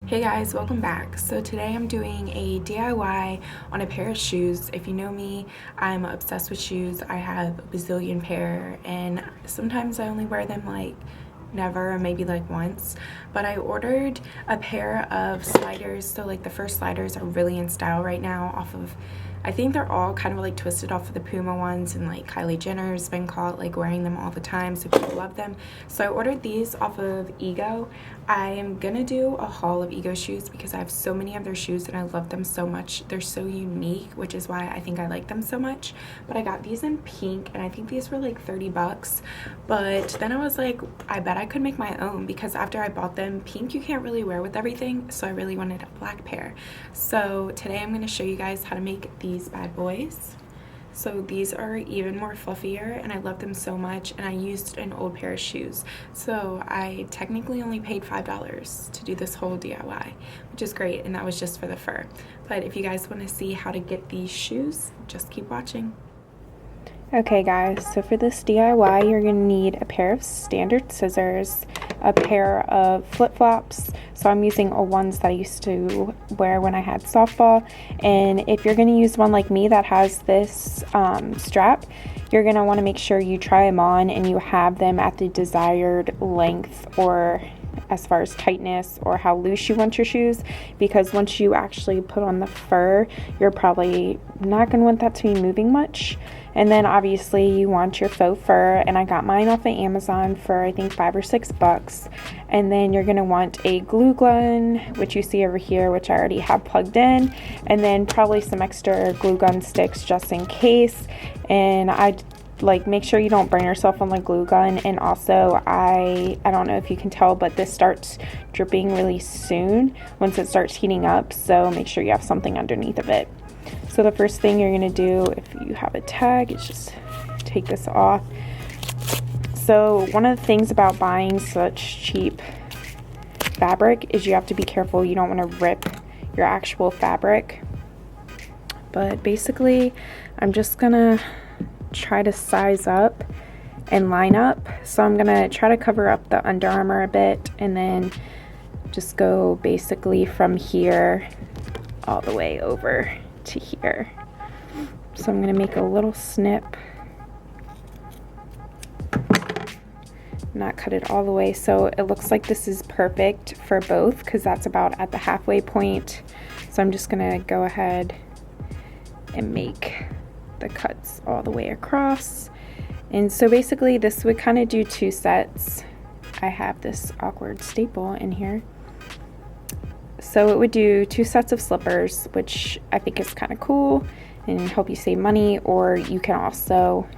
Hey guys, welcome back. So today I'm doing a DIY on a pair of shoes. If you know me, I'm obsessed with shoes. I have a bazillion pair and sometimes I only wear them like never, or maybe like once. But I ordered a pair of sliders. So like the Fur sliders are really in style right now off of, I think they're all kind of like twisted off of the Puma ones, and like Kylie Jenner's been caught like wearing them all the time, so people love them. So I ordered these off of Ego. I am gonna do a haul of Ego shoes because I have so many of their shoes and I love them so much. They're so unique, which is why I think I like them so much. But I got these in pink and I think these were like 30 bucks. But then I was like, I bet I could make my own, because after I bought them, pink you can't really wear with everything, so I really wanted a black pair. So today I'm gonna show you guys how to make these bad boys. So these are even more fluffier and I love them so much, and I used an old pair of shoes. So I technically only paid $5 to do this whole DIY, which is great, and that was just for the fur. But if you guys want to see how to get these shoes, just keep watching. Okay guys, so for this DIY you're going to need a pair of standard scissors, a pair of flip-flops. So I'm using old ones that I used to wear when I had softball, and if you're going to use one like me that has this strap, you're going to want to make sure you try them on and you have them at the desired length, or as far as tightness or how loose you want your shoes, because once you actually put on the fur, you're probably not going to want that to be moving much. And then obviously you want your faux fur, and I got mine off of Amazon for I think $5 or $6. And then you're going to want a glue gun, which you see over here, which I already have plugged in, and then probably some extra glue gun sticks just in case. And I make sure you don't burn yourself on the glue gun. And also I don't know if you can tell, but this starts dripping really soon once it starts heating up, so make sure you have something underneath of it. So the first thing you're going to do, if you have a tag, is just take this off. So one of the things about buying such cheap fabric is you have to be careful. You don't want to rip your actual fabric. But basically I'm just gonna try to size up and line up. So I'm gonna try to cover up the Under Armour a bit, and then just go basically from here all the way over to here. So I'm gonna make a little snip, not cut it all the way, so it looks like this is perfect for both, because that's about at the halfway point. So I'm just gonna go ahead and make the cuts all the way across. And so basically this would kind of do two sets. I have this awkward staple in here. So it would do two sets of slippers, which I think is kind of cool and help you save money. Or you can also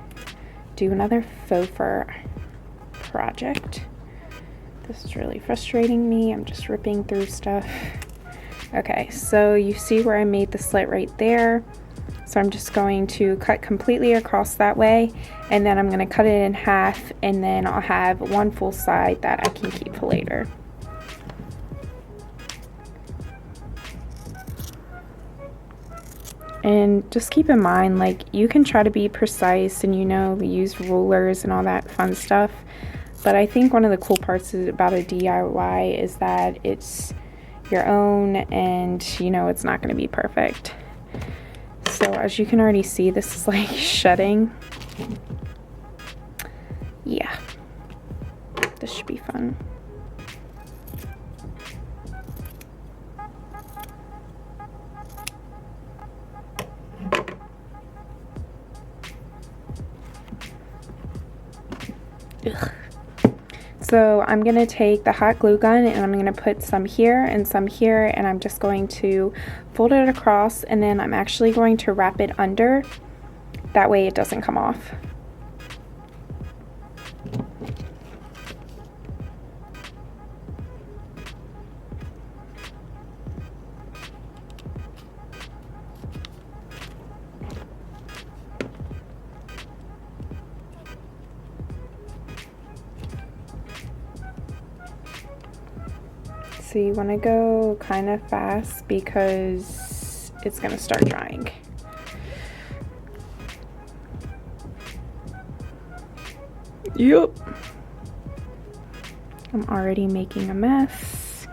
do another faux fur project. This is really frustrating me. I'm just ripping through stuff. Okay, so you see where I made the slit right there. So I'm just going to cut completely across that way, and then I'm going to cut it in half, and then I'll have one full side that I can keep for later. And just keep in mind, like, you can try to be precise and, you know, use rulers and all that fun stuff, but I think one of the cool parts about a DIY is that it's your own, and you know it's not going to be perfect. So as you can already see, this is like shedding. Yeah, this should be fun. Ugh. So I'm going to take the hot glue gun and I'm going to put some here and some here, and I'm just going to fold it across, and then I'm actually going to wrap it under. That way it doesn't come off. So you want to go kind of fast because it's going to start drying. Yep. I'm already making a mess.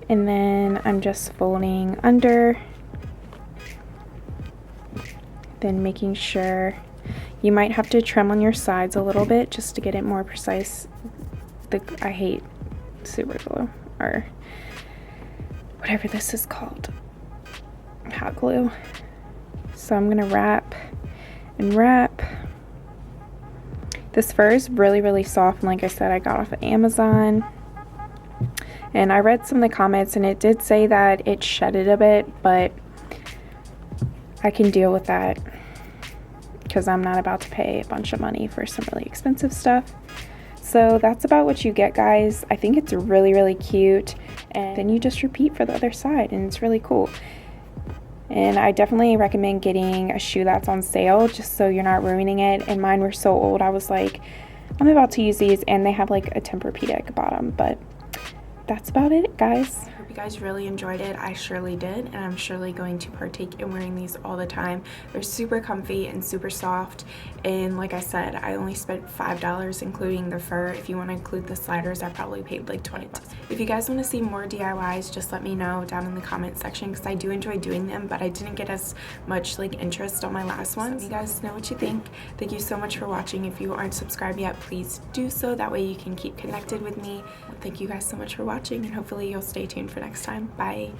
And then I'm just folding under, then making sure you might have to trim on your sides a little bit just to get it more precise. I hate super glue, or whatever this is called, hot glue. So I'm gonna wrap and wrap. This fur is really, really soft, and like I said, I got off of Amazon. And I read some of the comments, and it did say that it shedded a bit, but I can deal with that because I'm not about to pay a bunch of money for some really expensive stuff. So that's about what you get, guys. I think it's really, really cute. And then you just repeat for the other side, and it's really cool. And I definitely recommend getting a shoe that's on sale just so you're not ruining it. And mine were so old, I was like, I'm about to use these, and they have like a Tempur-Pedic bottom, but that's about it, guys. I hope you guys really enjoyed it. I surely did, and I'm surely going to partake in wearing these all the time. They're super comfy and super soft, and like I said, I only spent $5 including the fur. If you want to include the sliders, I probably paid like $20. If you guys want to see more DIYs, just let me know down in the comment section, because I do enjoy doing them, but I didn't get as much like interest on my last one. So you guys know what you think. Thank you so much for watching. If you aren't subscribed yet, please do so. That way you can keep connected with me. Thank you guys so much for watching, and hopefully you'll stay tuned for next time. Bye.